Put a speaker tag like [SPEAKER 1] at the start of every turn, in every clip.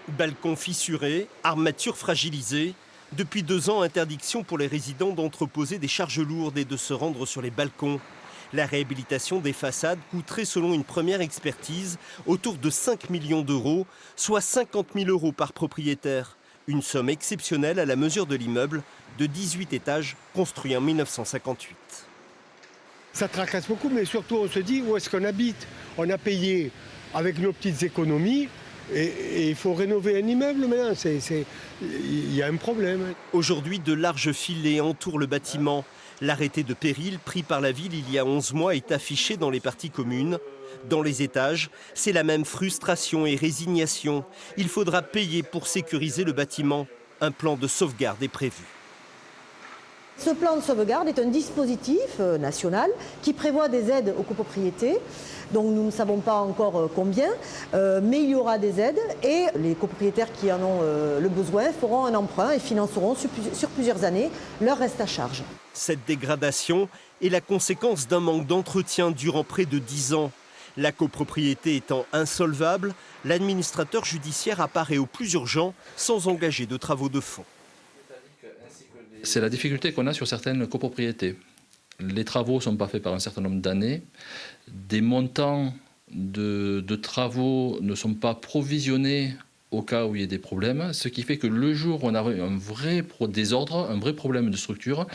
[SPEAKER 1] Balcons fissurés, armatures fragilisées. Depuis 2 ans, interdiction pour les résidents d'entreposer des charges lourdes et de se rendre sur les balcons. La réhabilitation des façades coûterait, selon une première expertise, autour de 5 millions d'euros, soit 50 000 euros par propriétaire. Une somme exceptionnelle à la mesure de l'immeuble de 18 étages construit en 1958.
[SPEAKER 2] Ça tracasse beaucoup, mais surtout on se dit où est-ce qu'on habite. On a payé avec nos petites économies et il faut rénover un immeuble maintenant. Il y a un problème.
[SPEAKER 1] Aujourd'hui, de larges filets entourent le bâtiment. L'arrêté de péril pris par la ville il y a 11 mois est affiché dans les parties communes. Dans les étages, c'est la même frustration et résignation. Il faudra payer pour sécuriser le bâtiment. Un plan de sauvegarde est prévu.
[SPEAKER 3] Ce plan de sauvegarde est un dispositif national qui prévoit des aides aux copropriétés. Donc nous ne savons pas encore combien, mais il y aura des aides et les copropriétaires qui en ont le besoin feront un emprunt et financeront sur plusieurs années leur reste à charge.
[SPEAKER 1] Cette dégradation est la conséquence d'un manque d'entretien durant près de 10 ans. La copropriété étant insolvable, l'administrateur judiciaire apparaît au plus urgent sans engager de travaux de fond.
[SPEAKER 4] C'est la difficulté qu'on a sur certaines copropriétés. Les travaux ne sont pas faits par un certain nombre d'années. Des montants de travaux ne sont pas provisionnés au cas où il y a des problèmes, ce qui fait que le jour où on a un vrai désordre, un vrai problème de structure,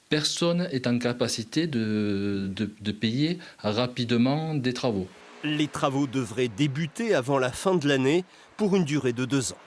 [SPEAKER 4] personne n'est en capacité de payer rapidement des travaux.
[SPEAKER 1] Les travaux devraient débuter avant la fin de l'année pour une durée de 2 ans.